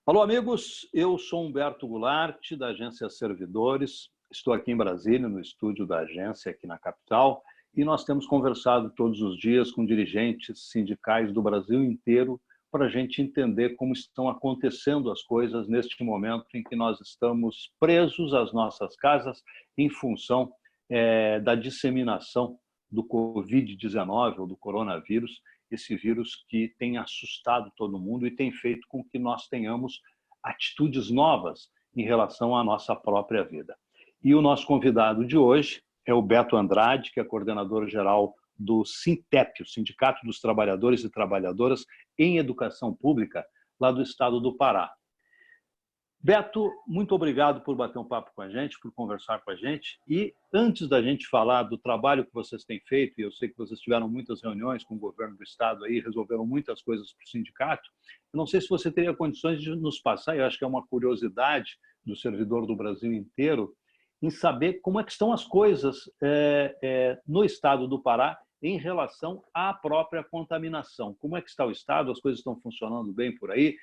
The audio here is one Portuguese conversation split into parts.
Alô, amigos, eu sou Humberto Goulart, da agência Servidores. Estou aqui em Brasília, no estúdio da agência, aqui na capital, e nós temos conversado todos os dias com dirigentes sindicais do Brasil inteiro para a gente entender como estão acontecendo as coisas neste momento em que nós estamos presos às nossas casas em função da disseminação do Covid-19 ou do coronavírus, esse vírus que tem assustado todo mundo e tem feito com que nós tenhamos atitudes novas em relação à nossa própria vida. E o nosso convidado de hoje é o Beto Andrade, que é coordenador-geral do Sintep, o Sindicato dos Trabalhadores e Trabalhadoras em Educação Pública, lá do estado do Pará. Beto, muito obrigado por bater um papo com a gente, por conversar com a gente. E antes da gente falar do trabalho que vocês têm feito, e eu sei que vocês tiveram muitas reuniões com o governo do estado aí, resolveram muitas coisas para o sindicato, eu não sei se você teria condições de nos passar, eu acho que é uma curiosidade do servidor do Brasil inteiro, em saber como é que estão as coisas no estado do Pará em relação à própria contaminação. Como é que está o estado? As coisas estão funcionando bem por aí?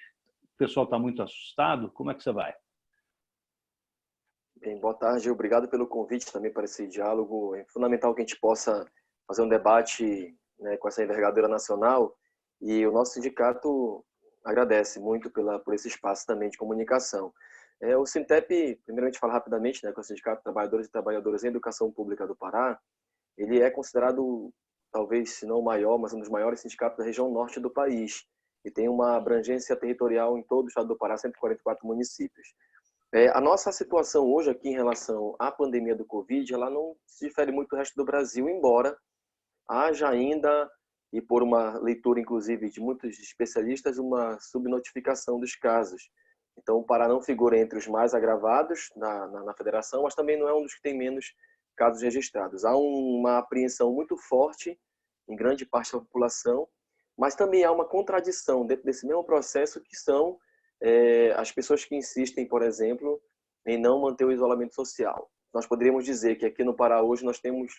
O pessoal está muito assustado? Como é que você vai? Bem, boa tarde. Obrigado pelo convite também para esse diálogo. É fundamental que a gente possa fazer um debate, né, com essa envergadura nacional, e o nosso sindicato agradece muito por esse espaço também de comunicação. O Sintep, primeiramente falar rapidamente, né, que é o Sindicato de Trabalhadores e Trabalhadoras em Educação Pública do Pará, ele é considerado, talvez, se não o maior, mas um dos maiores sindicatos da região norte do país, e tem uma abrangência territorial em todo o estado do Pará, 144 municípios. A nossa situação hoje aqui em relação à pandemia do Covid, ela não se difere muito do resto do Brasil, embora haja ainda, e por uma leitura inclusive de muitos especialistas, uma subnotificação dos casos. Então o Pará não figura entre os mais agravados na federação, mas também não é um dos que tem menos casos registrados. Há uma apreensão muito forte em grande parte da população, mas também há uma contradição dentro desse mesmo processo, que são as pessoas que insistem, por exemplo, em não manter o isolamento social. Nós poderíamos dizer que aqui no Pará hoje nós temos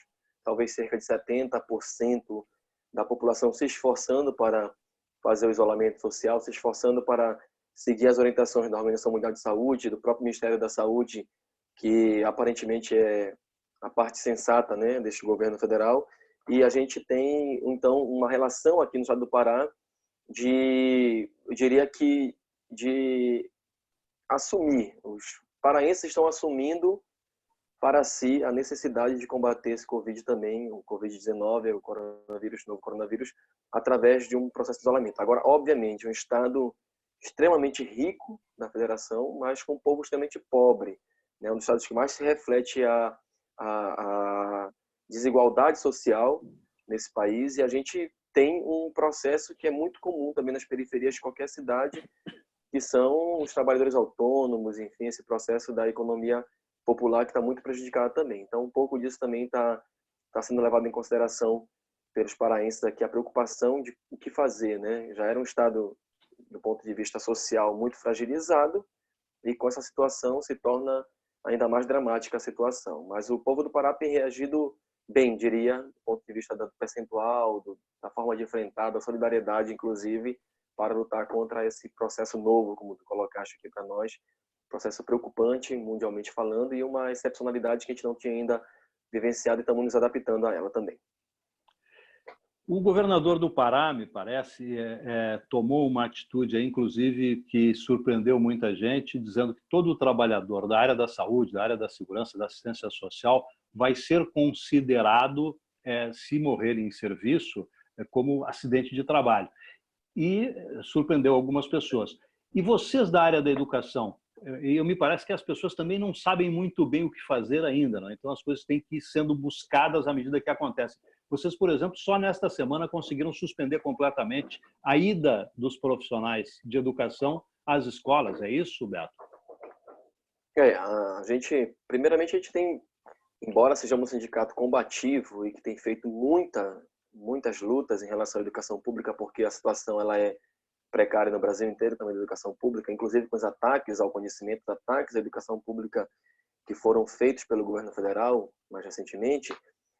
talvez cerca de 70% da população se esforçando para fazer o isolamento social, se esforçando para seguir as orientações da Organização Mundial de Saúde, do próprio Ministério da Saúde, que aparentemente é a parte sensata, né, deste governo federal. E a gente tem, então, uma relação aqui no estado do Pará eu diria que de assumir. Os paraenses estão assumindo para si a necessidade de combater esse Covid também, o Covid-19, o coronavírus, o novo coronavírus, através de um processo de isolamento. Agora, obviamente, um estado extremamente rico da federação, mas com um povo extremamente pobre, né? Um dos estados que mais se reflete a desigualdade social nesse país, e a gente tem um processo que é muito comum também nas periferias de qualquer cidade, que são os trabalhadores autônomos, enfim, esse processo da economia popular que está muito prejudicado também. Então, um pouco disso também está sendo levado em consideração pelos paraenses aqui, a preocupação de o que fazer, né? Já era um estado, do ponto de vista social, muito fragilizado, e com essa situação se torna ainda mais dramática a situação. Mas o povo do Pará tem reagido bem, diria, do ponto de vista do percentual, da forma de enfrentar, da solidariedade, inclusive, para lutar contra esse processo novo, como tu colocaste aqui para nós, processo preocupante, mundialmente falando, e uma excepcionalidade que a gente não tinha ainda vivenciado e estamos nos adaptando a ela também. O governador do Pará, me parece, tomou uma atitude, inclusive, que surpreendeu muita gente, dizendo que todo trabalhador da área da saúde, da área da segurança, da assistência social, vai ser considerado, se morrer em serviço, como acidente de trabalho. E surpreendeu algumas pessoas. E vocês da área da educação, me parece que as pessoas também não sabem muito bem o que fazer ainda, não? Então as coisas têm que ir sendo buscadas à medida que acontecem. Vocês, por exemplo, só nesta semana conseguiram suspender completamente a ida dos profissionais de educação às escolas, é isso, Beto? Primeiramente, a gente tem, embora sejamos um sindicato combativo e que tem feito muitas lutas em relação à educação pública, porque a situação ela é precária no Brasil inteiro, também da educação pública, inclusive com os ataques ao conhecimento, os ataques à educação pública que foram feitos pelo governo federal mais recentemente.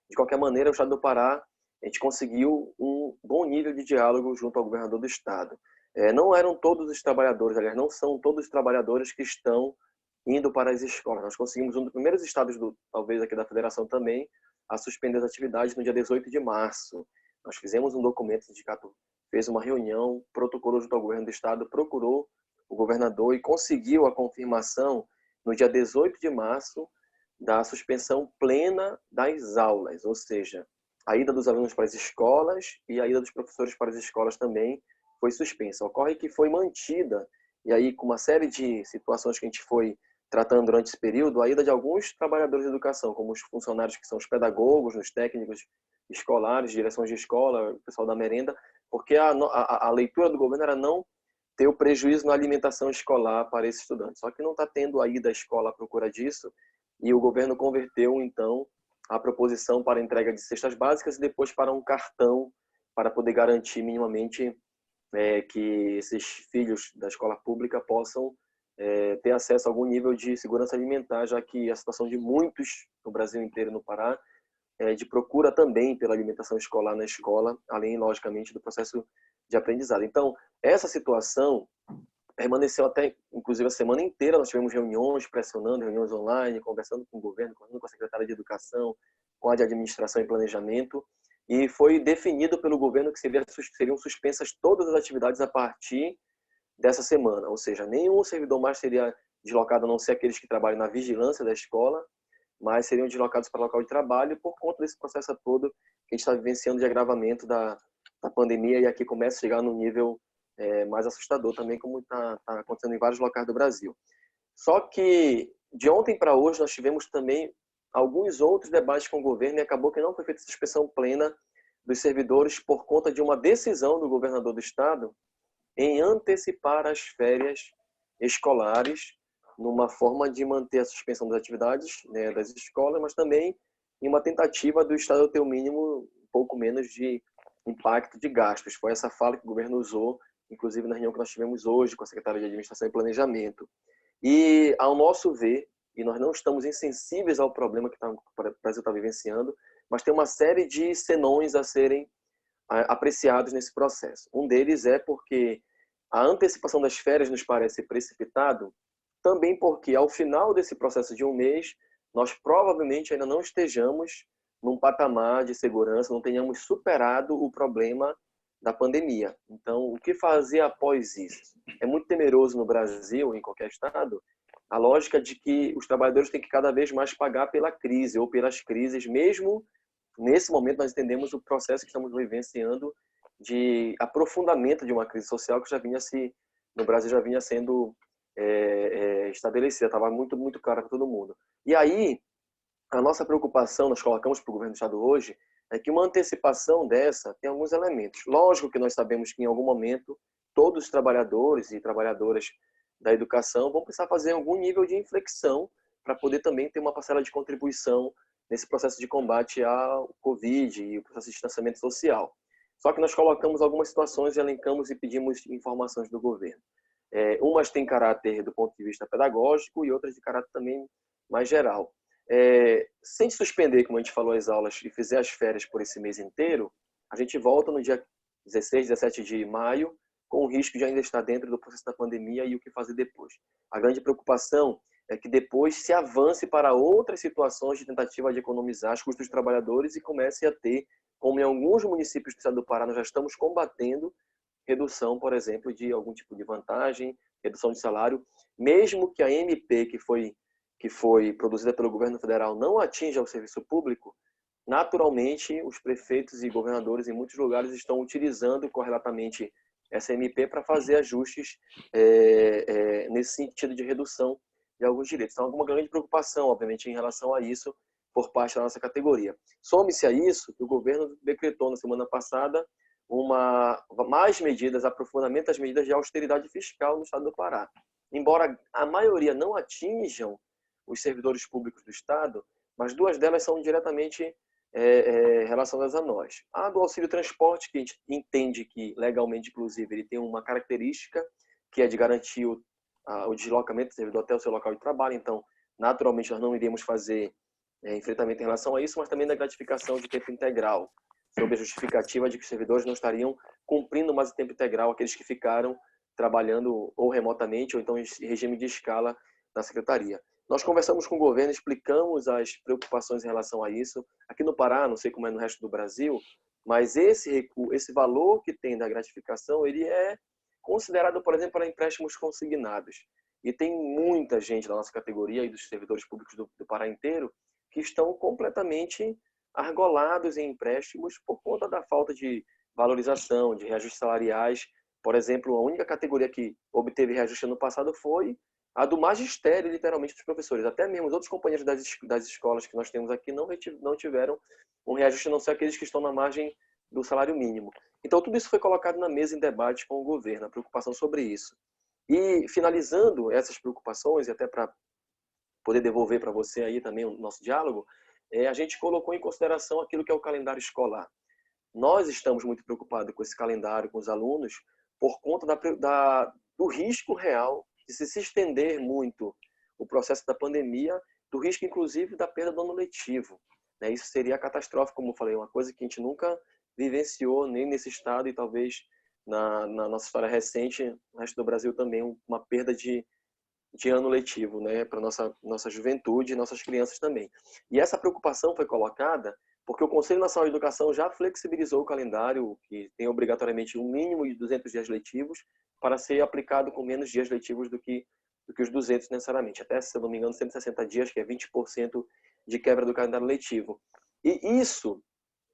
De qualquer maneira, o estado do Pará, a gente conseguiu um bom nível de diálogo junto ao governador do estado. Não eram todos os trabalhadores, aliás, não são todos os trabalhadores que estão indo para as escolas. Nós conseguimos um dos primeiros estados, talvez aqui da federação também, a suspender as atividades no dia 18 de março. Nós fizemos um documento, o sindicato fez uma reunião, protocolou junto ao governo do estado, procurou o governador e conseguiu a confirmação no dia 18 de março da suspensão plena das aulas, ou seja, a ida dos alunos para as escolas e a ida dos professores para as escolas também foi suspensa. Ocorre que foi mantida, e aí com uma série de situações que a gente foi tratando durante esse período, a ida de alguns trabalhadores de educação, como os funcionários que são os pedagogos, os técnicos escolares, direções de escola, o pessoal da merenda, porque a leitura do governo era não ter o prejuízo na alimentação escolar para esses estudantes. Só que não está tendo a ida à escola à procura disso, e o governo converteu, então, a proposição para a entrega de cestas básicas e depois para um cartão para poder garantir minimamente que esses filhos da escola pública possam ter acesso a algum nível de segurança alimentar, já que a situação de muitos no Brasil inteiro e no Pará de procura também pela alimentação escolar na escola, além, logicamente, do processo de aprendizado. Então, essa situação permaneceu até, inclusive, a semana inteira. Nós tivemos reuniões pressionando, reuniões online, conversando com o governo, conversando com a secretária de Educação, com a de Administração e Planejamento, e foi definido pelo governo que seriam suspensas todas as atividades a partir dessa semana, ou seja, nenhum servidor mais seria deslocado, a não ser aqueles que trabalham na vigilância da escola, mas seriam deslocados para o local de trabalho por conta desse processo todo que a gente está vivenciando de agravamento da pandemia, e aqui começa a chegar no nível mais assustador também, como está acontecendo em vários locais do Brasil. Só que de ontem para hoje nós tivemos também alguns outros debates com o governo e acabou que não foi feita essa suspensão plena dos servidores por conta de uma decisão do governador do estado em antecipar as férias escolares, numa forma de manter a suspensão das atividades das escolas, mas também em uma tentativa do Estado ter o mínimo, um pouco menos de impacto de gastos. Foi essa fala que o governo usou, inclusive na reunião que nós tivemos hoje com a secretária de Administração e Planejamento. E, ao nosso ver, e nós não estamos insensíveis ao problema que o Brasil está vivenciando, mas tem uma série de senões a serem apreciados nesse processo. Um deles é porque a antecipação das férias nos parece precipitado, também porque ao final desse processo de um mês, nós provavelmente ainda não estejamos num patamar de segurança, não tenhamos superado o problema da pandemia. Então, o que fazer após isso? É muito temeroso no Brasil, em qualquer estado, a lógica de que os trabalhadores têm que cada vez mais pagar pela crise ou pelas crises, mesmo nesse momento nós entendemos o processo que estamos vivenciando de aprofundamento de uma crise social que no Brasil já vinha sendo estabelecida, estava muito, muito clara para todo mundo. E aí, a nossa preocupação, nós colocamos para o governo do estado hoje, é que uma antecipação dessa tem alguns elementos. Lógico que nós sabemos que em algum momento todos os trabalhadores e trabalhadoras da educação vão precisar fazer algum nível de inflexão para poder também ter uma parcela de contribuição nesse processo de combate ao Covid e o processo de distanciamento social. Só que nós colocamos algumas situações, elencamos e pedimos informações do governo. Umas têm caráter do ponto de vista pedagógico e outras de caráter também mais geral. Sem suspender, como a gente falou, as aulas e fizer as férias por esse mês inteiro, a gente volta no dia 16, 17 de maio, com o risco de ainda estar dentro do processo da pandemia e o que fazer depois. A grande preocupação é que depois se avance para outras situações de tentativa de economizar os custos dos trabalhadores e comece a ter, como em alguns municípios do estado do Pará nós já estamos combatendo, redução, por exemplo, de algum tipo de vantagem, redução de salário, mesmo que a MP que foi produzida pelo governo federal não atinja o serviço público, naturalmente os prefeitos e governadores em muitos lugares estão utilizando correlatamente essa MP para fazer ajustes nesse sentido de redução de alguns direitos. Então, alguma grande preocupação, obviamente, em relação a isso por parte da nossa categoria. Some-se a isso que o governo decretou na semana passada mais medidas, aprofundamento das medidas de austeridade fiscal no estado do Pará. Embora a maioria não atinjam os servidores públicos do estado, mas duas delas são diretamente relacionadas a nós. A do auxílio transporte, que a gente entende que legalmente, inclusive, ele tem uma característica que é de garantir o deslocamento do servidor até o seu local de trabalho. Então, naturalmente, nós não iríamos fazer enfrentamento em relação a isso, mas também da gratificação de tempo integral. sob a justificativa de que os servidores não estariam cumprindo mais o tempo integral, aqueles que ficaram trabalhando ou remotamente ou então em regime de escala na secretaria. Nós conversamos com o governo, explicamos as preocupações em relação a isso. Aqui no Pará, não sei como é no resto do Brasil, mas esse valor que tem da gratificação, ele é considerado, por exemplo, para empréstimos consignados. E tem muita gente da nossa categoria e dos servidores públicos do Pará inteiro que estão completamente argolados em empréstimos por conta da falta de valorização, de reajustes salariais. Por exemplo, a única categoria que obteve reajuste ano passado foi a do magistério, literalmente, dos professores. Até mesmo os outros companheiros das escolas que nós temos aqui não tiveram um reajuste, a não ser aqueles que estão na margem do salário mínimo. Então, tudo isso foi colocado na mesa em debate com o governo, a preocupação sobre isso. E, finalizando essas preocupações, e até para poder devolver para você aí também o nosso diálogo, a gente colocou em consideração aquilo que é o calendário escolar. Nós estamos muito preocupados com esse calendário, com os alunos, por conta do risco real de se estender muito o processo da pandemia, do risco, inclusive, da perda do ano letivo. Isso seria catastrófico, como eu falei, uma coisa que a gente nunca vivenciou, nem nesse estado e talvez na nossa história recente, no resto do Brasil também, uma perda de ano letivo, para nossa juventude e nossas crianças também. E essa preocupação foi colocada porque o Conselho Nacional de Educação já flexibilizou o calendário, que tem obrigatoriamente um mínimo de 200 dias letivos, para ser aplicado com menos dias letivos do que os 200 necessariamente. Até, se eu não me engano, 160 dias, que é 20% de quebra do calendário letivo. E isso,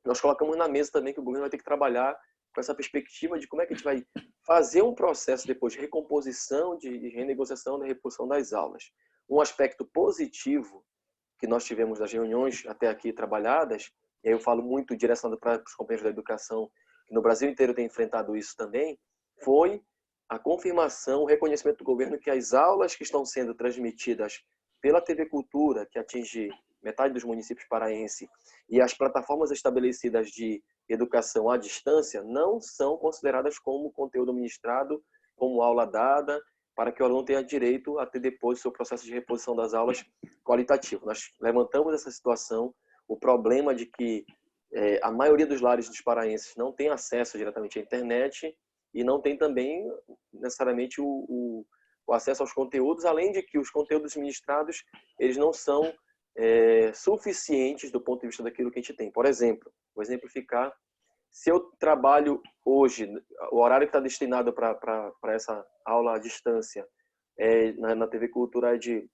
nós colocamos na mesa também que o governo vai ter que trabalhar com essa perspectiva de como é que a gente vai fazer um processo depois de recomposição, de renegociação da reposição das aulas. Um aspecto positivo que nós tivemos das reuniões até aqui trabalhadas, e aí eu falo muito direcionado para os companheiros da educação, que no Brasil inteiro tem enfrentado isso também, foi a confirmação, o reconhecimento do governo que as aulas que estão sendo transmitidas pela TV Cultura, que atinge metade dos municípios paraenses, e as plataformas estabelecidas de educação à distância não são consideradas como conteúdo ministrado, como aula dada, para que o aluno tenha direito a ter depois o seu processo de reposição das aulas qualitativo. Nós levantamos essa situação, o problema de que a maioria dos lares dos paraenses não tem acesso diretamente à internet e não tem também necessariamente o acesso aos conteúdos, além de que os conteúdos ministrados eles não são suficientes do ponto de vista daquilo que a gente tem. Por exemplo, vou exemplificar, se eu trabalho hoje, o horário que está destinado para essa aula à distância na TV Cultura é de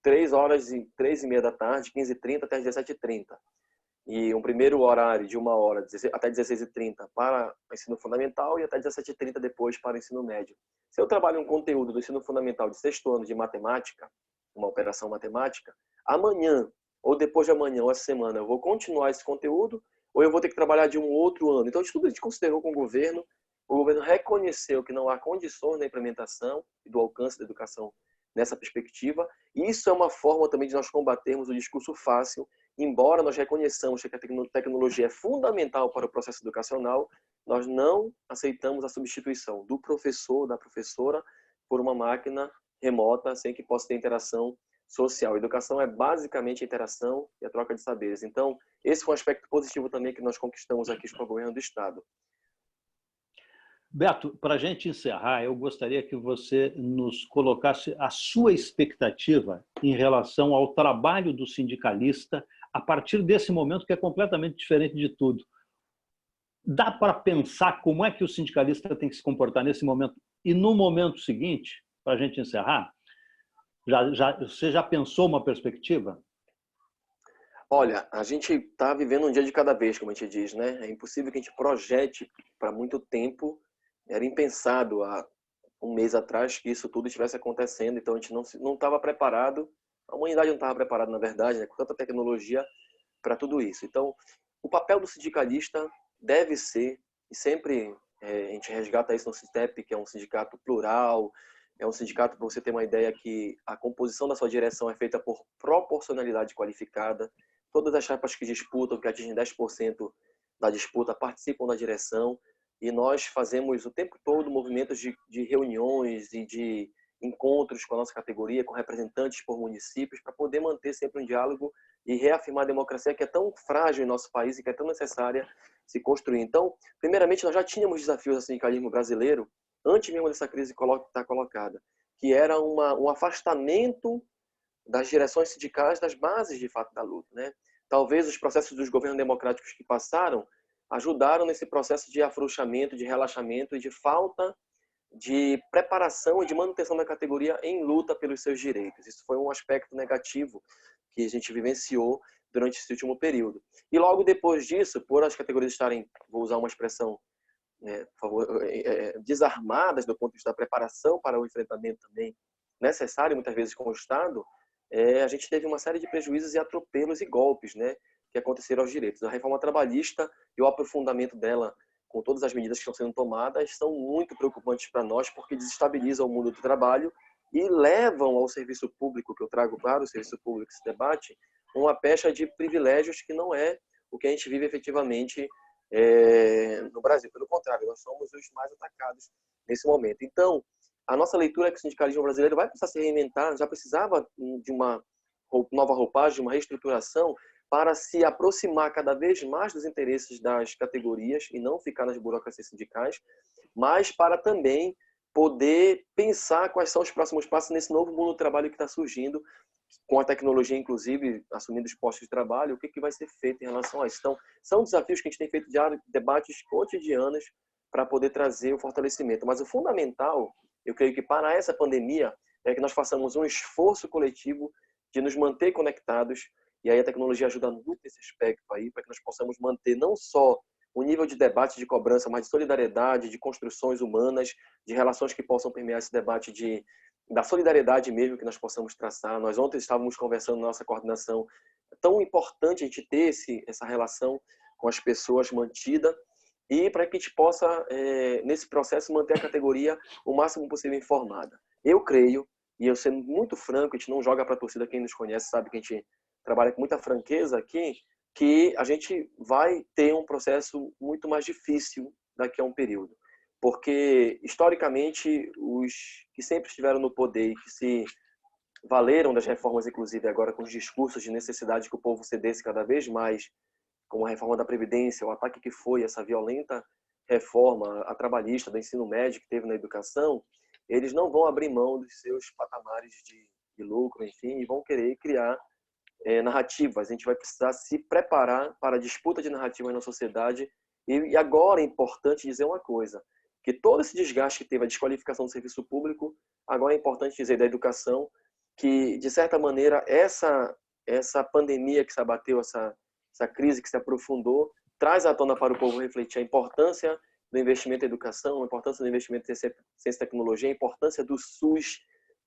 3h30 da tarde, 15h30 até 17h30. E um primeiro horário de 1h até 16h30 para o ensino fundamental e até 17h30 depois para o ensino médio. Se eu trabalho um conteúdo do ensino fundamental de 6º ano de matemática, uma operação matemática, amanhã ou depois de amanhã ou essa semana eu vou continuar esse conteúdo ou eu vou ter que trabalhar de um outro ano. Então, isso tudo a gente considerou com o governo reconheceu que não há condições na implementação e do alcance da educação nessa perspectiva. E isso é uma forma também de nós combatermos o discurso fácil. Embora nós reconheçamos que a tecnologia é fundamental para o processo educacional, nós não aceitamos a substituição do professor, da professora, por uma máquina remota, sem que possa ter interação social. A educação é basicamente a interação e a troca de saberes. Então, esse foi um aspecto positivo também que nós conquistamos aqui com o governo do Estado. Beto, para a gente encerrar, eu gostaria que você nos colocasse a sua expectativa em relação ao trabalho do sindicalista a partir desse momento que é completamente diferente de tudo. Dá para pensar como é que o sindicalista tem que se comportar nesse momento e no momento seguinte, para a gente encerrar? Você já pensou uma perspectiva? Olha, a gente está vivendo um dia de cada vez, como a gente diz, né? É impossível que a gente projete para muito tempo. Era impensado há um mês atrás que isso tudo estivesse acontecendo, então a gente não estava preparado, a humanidade não estava preparada, na verdade, né, com tanta tecnologia para tudo isso. Então, o papel do sindicalista deve ser, e sempre a gente resgata isso no SINTEP, que é um sindicato plural, é um sindicato, para você ter uma ideia, que a composição da sua direção é feita por proporcionalidade qualificada, todas as chapas que disputam, que atingem 10% da disputa, participam da direção, e nós fazemos o tempo todo movimentos de reuniões e de encontros com a nossa categoria, com representantes por municípios, para poder manter sempre um diálogo e reafirmar a democracia, que é tão frágil em nosso país e que é tão necessária se construir. Então, primeiramente, nós já tínhamos desafios do sindicalismo brasileiro, antes mesmo dessa crise estar colocada, que era um afastamento das direções sindicais das bases, de fato, da luta, né? Talvez os processos dos governos democráticos que passaram ajudaram nesse processo de afrouxamento, de relaxamento e de falta de preparação e de manutenção da categoria em luta pelos seus direitos. Isso foi um aspecto negativo que a gente vivenciou durante esse último período. E logo depois disso, por as categorias estarem, vou usar uma expressão, desarmadas do ponto de vista da preparação para o enfrentamento também necessário, muitas vezes, com o Estado, a gente teve uma série de prejuízos e atropelos e golpes, né, que aconteceram aos direitos. A reforma trabalhista e o aprofundamento dela, com todas as medidas que estão sendo tomadas, são muito preocupantes para nós, porque desestabilizam o mundo do trabalho e levam ao serviço público, que eu trago para o serviço público esse debate, uma pecha de privilégios que não é o que a gente vive efetivamente no Brasil. Pelo contrário, nós somos os mais atacados nesse momento. Então, a nossa leitura é que o sindicalismo brasileiro vai precisar se reinventar, já precisava de uma nova roupagem, de uma reestruturação, para se aproximar cada vez mais dos interesses das categorias e não ficar nas burocracias sindicais, mas para também poder pensar quais são os próximos passos nesse novo mundo do trabalho que está surgindo, com a tecnologia, inclusive, assumindo os postos de trabalho, o que vai ser feito em relação a isso. Então, são desafios que a gente tem feito diário, debates cotidianos para poder trazer o fortalecimento. Mas o fundamental, eu creio que para essa pandemia, é que nós façamos um esforço coletivo de nos manter conectados. E aí a tecnologia ajuda muito nesse aspecto aí, para que nós possamos manter não só o nível de debate, de cobrança, mas de solidariedade, de construções humanas, de relações que possam permear esse debate da solidariedade mesmo que nós possamos traçar. Nós ontem estávamos conversando na nossa coordenação. É tão importante a gente ter essa relação com as pessoas mantida e para que a gente possa, nesse processo, manter a categoria o máximo possível informada. Eu creio, e eu sendo muito franco, a gente não joga para a torcida, quem nos conhece sabe que a gente trabalha com muita franqueza aqui, que a gente vai ter um processo muito mais difícil daqui a um período. Porque, historicamente, os que sempre estiveram no poder e que se valeram das reformas, inclusive agora com os discursos de necessidade que o povo cedesse cada vez mais, como a reforma da Previdência, o ataque que foi essa violenta reforma, a trabalhista, do ensino médio que teve na educação, eles não vão abrir mão dos seus patamares de lucro, enfim, e vão querer criar narrativas. A gente vai precisar se preparar para a disputa de narrativas na sociedade. E agora é importante dizer uma coisa, que todo esse desgaste que teve a desqualificação do serviço público, agora é importante dizer da educação, que, de certa maneira, essa pandemia que se abateu, essa crise que se aprofundou, traz à tona para o povo refletir a importância do investimento em educação, a importância do investimento em ciência e tecnologia, a importância do SUS,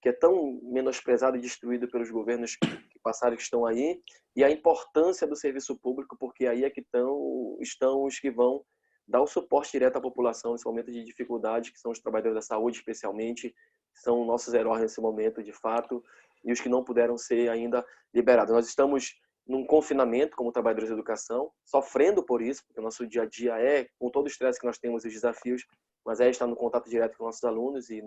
que é tão menosprezado e destruído pelos governos que passaram e que estão aí, e a importância do serviço público, porque aí é que estão os que vão dar o suporte direto à população nesse momento de dificuldade, que são os trabalhadores da saúde, especialmente, que são nossos heróis nesse momento, de fato, e os que não puderam ser ainda liberados. Nós estamos num confinamento como trabalhadores da educação, sofrendo por isso, porque o nosso dia a dia com todo o estresse que nós temos e os desafios, mas estar no contato direto com nossos alunos e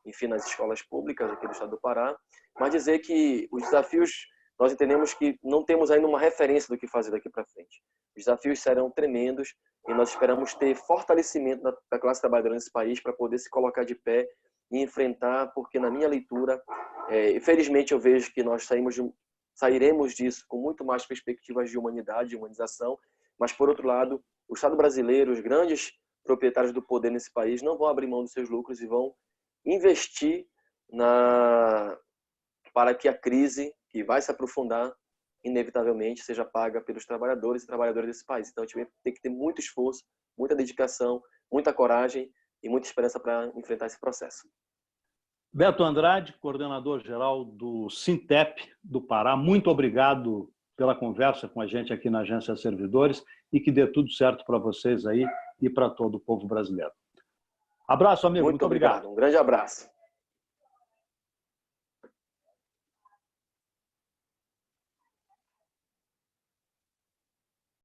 enfim, nas escolas públicas aqui do estado do Pará, mas dizer que os desafios, nós entendemos que não temos ainda uma referência do que fazer daqui para frente. Os desafios serão tremendos e nós esperamos ter fortalecimento da classe trabalhadora nesse país para poder se colocar de pé e enfrentar, porque na minha leitura, infelizmente eu vejo que nós sairemos disso com muito mais perspectivas de humanidade, de humanização, mas por outro lado, o Estado brasileiro, os grandes proprietários do poder nesse país não vão abrir mão dos seus lucros e vão investir para que a crise, que vai se aprofundar, inevitavelmente seja paga pelos trabalhadores e trabalhadoras desse país. Então a gente tem que ter muito esforço, muita dedicação, muita coragem e muita esperança para enfrentar esse processo. Beto Andrade, coordenador-geral do Sintep do Pará, muito obrigado pela conversa com a gente aqui na Agência Servidores e que dê tudo certo para vocês aí e para todo o povo brasileiro. Abraço, amigo. Muito obrigado. Um grande abraço.